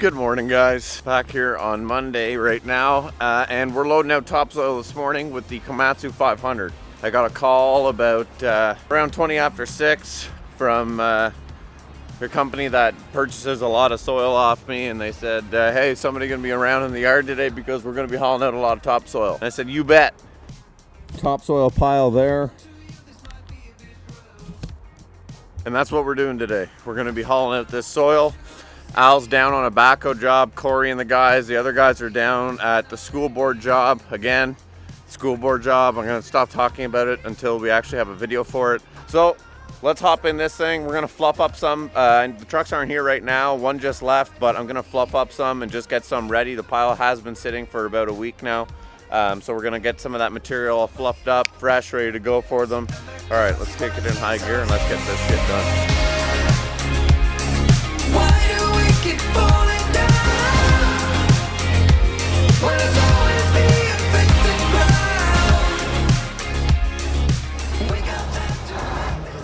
Good morning, guys. Back here on Monday right now, and we're loading out topsoil this morning with the Komatsu 500. I got a call about around 20 after 6 from a company that purchases a lot of soil off me, and they said, hey, somebody gonna be around in the yard today because we're gonna be hauling out a lot of topsoil. And I said, you bet. Topsoil pile there. And that's what we're doing today. We're gonna be hauling out this soil. Al's down on a backhoe job, Corey and the guys. The other guys are down at the school board job. Again, school board job. I'm gonna stop talking about it until we actually have a video for it. So let's hop in this thing. We're gonna fluff up some. The trucks aren't here right now. One just left, but I'm gonna fluff up some and just get some ready. The pile has been sitting for about a week now. So we're gonna get some of that material all fluffed up, fresh, ready to go for them. All right, let's take it in high gear and let's get this shit done. Keep falling down when it's always the affected ground. We got time to make this.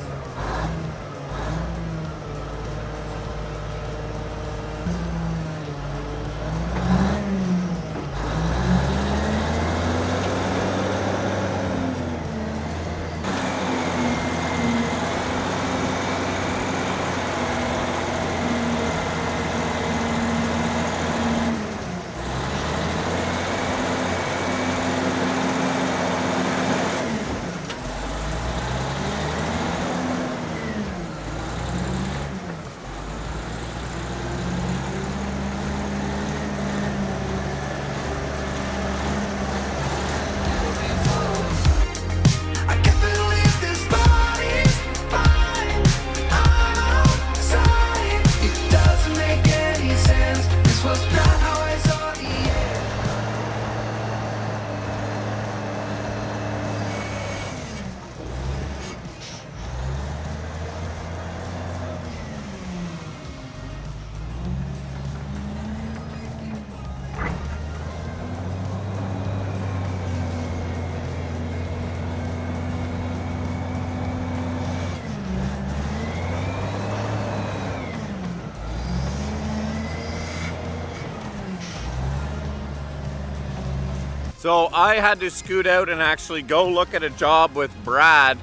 So I had to scoot out and actually go look at a job with Brad,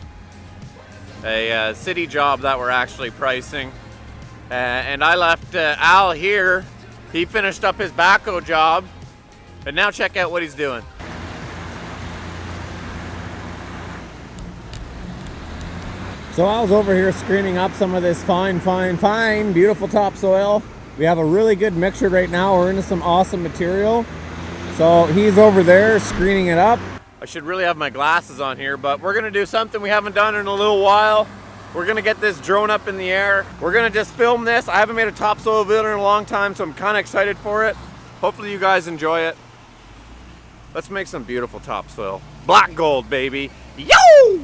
a city job that we're actually pricing. And I left Al here. He finished up his backhoe job. And now check out what he's doing. So Al's over here screening up some of this fine, beautiful topsoil. We have a really good mixture right now. We're into some awesome material. So he's over there screening it up. I should really have my glasses on here, but we're gonna do something we haven't done in a little while. We're gonna get this drone up in the air. We're gonna just film this. I haven't made a topsoil video in a long time, so I'm kind of excited for it. Hopefully you guys enjoy it. Let's make some beautiful topsoil. Black gold, baby. Yo!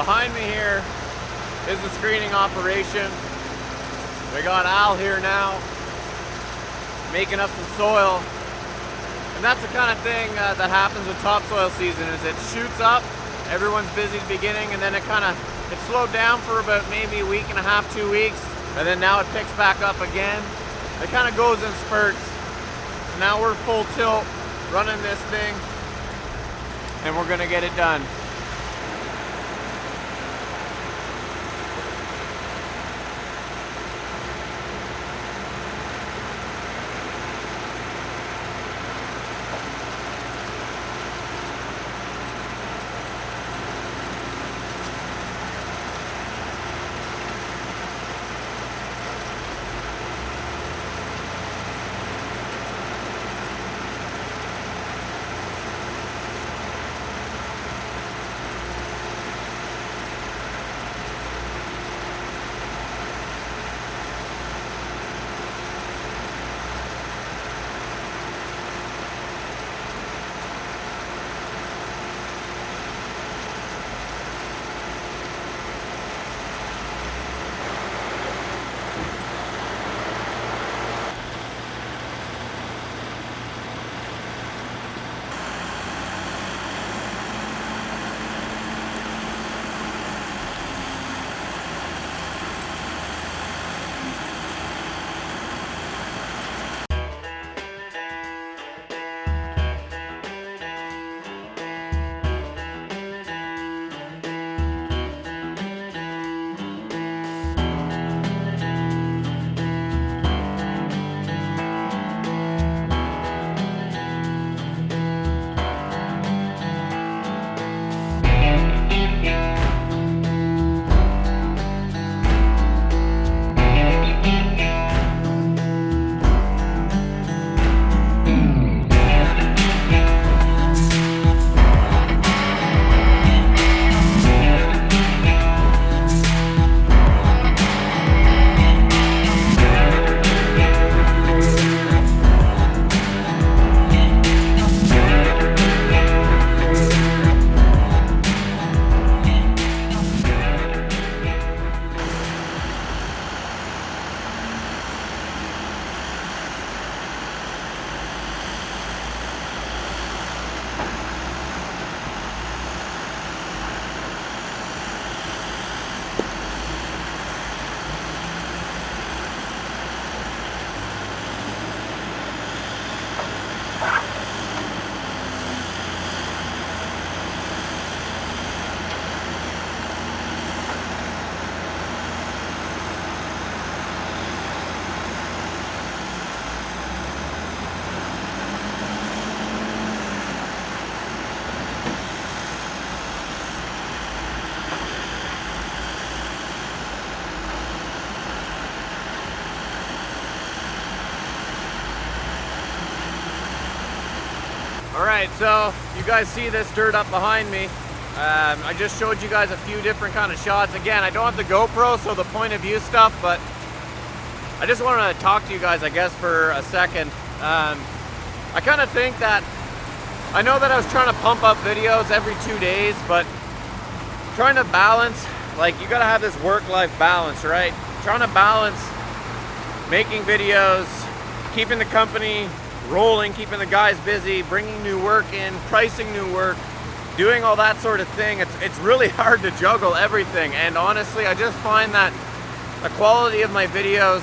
behind me here is the screening operation. We got Al here now, making up some soil. And that's the kind of thing that happens with topsoil season, is it shoots up, everyone's busy at the beginning, and then it slowed down for about maybe a week and a half, 2 weeks, and then now it picks back up again. It kind of goes in spurts. Now we're full tilt, running this thing, and we're gonna get it done. Alright, so you guys see this dirt up behind me. I just showed you guys a few different kind of shots. Again, I don't have the GoPro, so the point of view stuff, but I just wanted to talk to you guys, I guess, for a second. I kind of think that, I know that I was trying to pump up videos every 2 days, but trying to balance, like, you gotta have this work-life balance, right? Trying to balance making videos, keeping the company rolling, keeping the guys busy, bringing new work in, pricing new work, doing all that sort of thing. It's really hard to juggle everything, and honestly I just find that the quality of my videos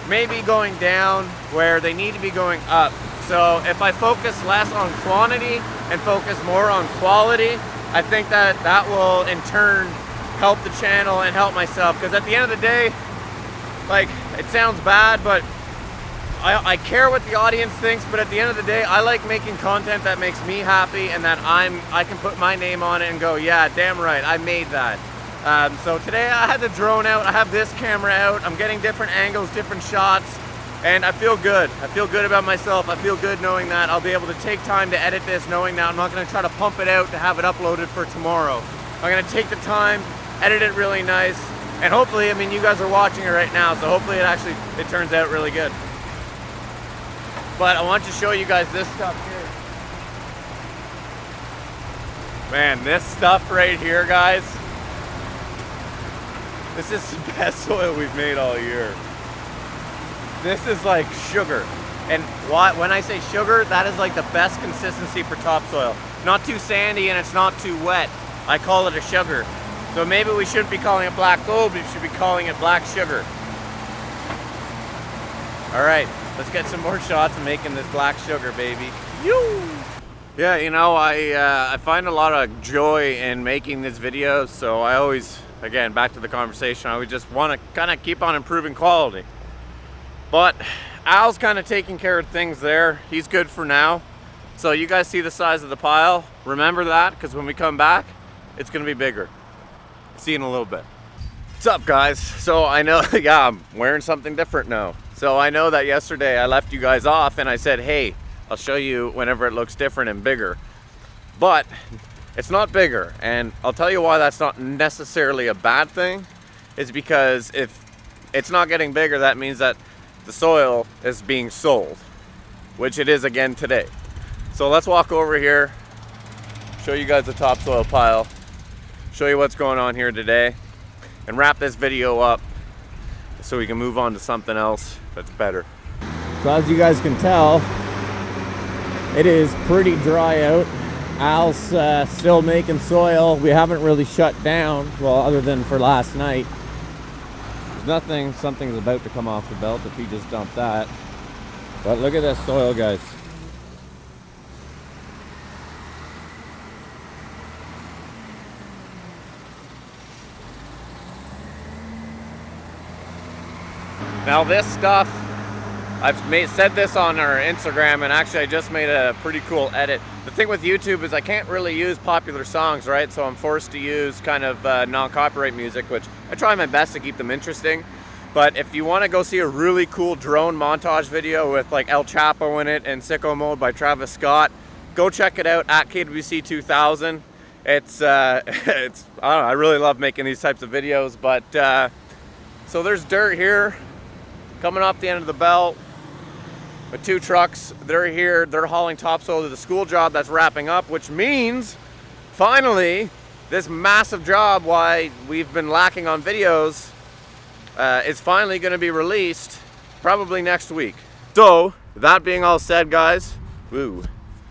may be going down where they need to be going up. So if I focus less on quantity and focus more on quality, I think that that will in turn help the channel and help myself, because at the end of the day, like, it sounds bad, but I care what the audience thinks, but at the end of the day, I like making content that makes me happy and that I can put my name on it and go, yeah, damn right, I made that. So today I had the drone out, I have this camera out, I'm getting different angles, different shots, and I feel good. I feel good about myself. I feel good knowing that I'll be able to take time to edit this, knowing that I'm not gonna try to pump it out to have it uploaded for tomorrow. I'm gonna take the time, edit it really nice, and hopefully, I mean, you guys are watching it right now, so hopefully it turns out really good. But I want to show you guys this stuff here. Man, this stuff right here, guys, This is the best soil we've made all year. This is like sugar. And when I say sugar, that is like the best consistency for topsoil. Not too sandy and it's not too wet. I call it a sugar. So maybe we shouldn't be calling it black gold, we should be calling it black sugar. All right, let's get some more shots of making this black sugar, baby. Yoo! Yeah, you know, I find a lot of joy in making this video, so I always, again, back to the conversation, I would just want to kind of keep on improving quality. But Al's kind of taking care of things there. He's good for now. So you guys see the size of the pile. Remember that, because when we come back, it's going to be bigger. See you in a little bit. What's up, guys? So I know, yeah, I'm wearing something different now. So I know that yesterday I left you guys off and I said, hey, I'll show you whenever it looks different and bigger. But it's not bigger, and I'll tell you why that's not necessarily a bad thing. Is because if it's not getting bigger, that means that the soil is being sold, which it is again today. So let's walk over here, show you guys the topsoil pile, show you what's going on here today, and wrap this video up so we can move on to something else that's better. So as you guys can tell, it is pretty dry out. Al's still making soil. We haven't really shut down, well, other than for last night. There's nothing, something's about to come off the belt if he just dumped that. But look at this soil, guys. Now this stuff, I've said this on our Instagram, and actually I just made a pretty cool edit. The thing with YouTube is I can't really use popular songs, right? So I'm forced to use kind of non-copyright music, which I try my best to keep them interesting. But if you want to go see a really cool drone montage video with like El Chapo in it and Sicko Mode by Travis Scott, go check it out at KWC 2000. It's I don't know, I really love making these types of videos. But so there's dirt here coming off the end of the belt with two trucks. They're here, they're hauling topsoil to the school job that's wrapping up, which means finally this massive job why we've been lacking on videos is finally going to be released probably next week. So that being all said, guys, woo,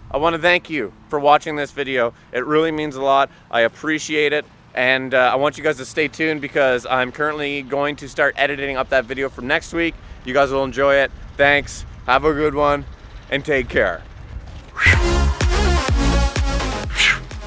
I want to thank you for watching this video. It really means a lot. I appreciate it. And I want you guys to stay tuned because I'm currently going to start editing up that video for next week. You guys will enjoy it. Thanks. Have a good one and take care.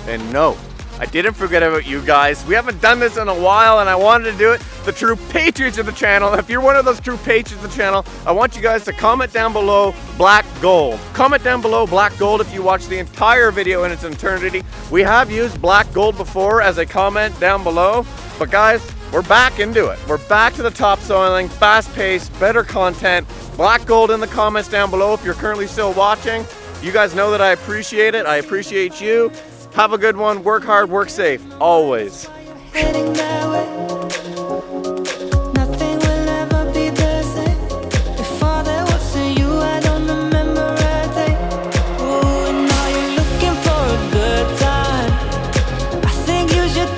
And no, I didn't forget about you guys. We haven't done this in a while and I wanted to do it. The true patriots of the channel. If you're one of those true patriots of the channel, I want you guys to comment down below black gold. Comment down below black gold if you watch the entire video in its entirety. We have used black gold before as a comment down below, but guys, we're back into it. We're back to the topsoiling, fast paced, better content. Black gold in the comments down below if you're currently still watching. You guys know that I appreciate it. I appreciate you. Have a good one. Work hard, work safe, always. Heading that way. Nothing will ever be the same. Before there was a you, I don't remember a day. Oh, and now you're looking for a good time. I think you should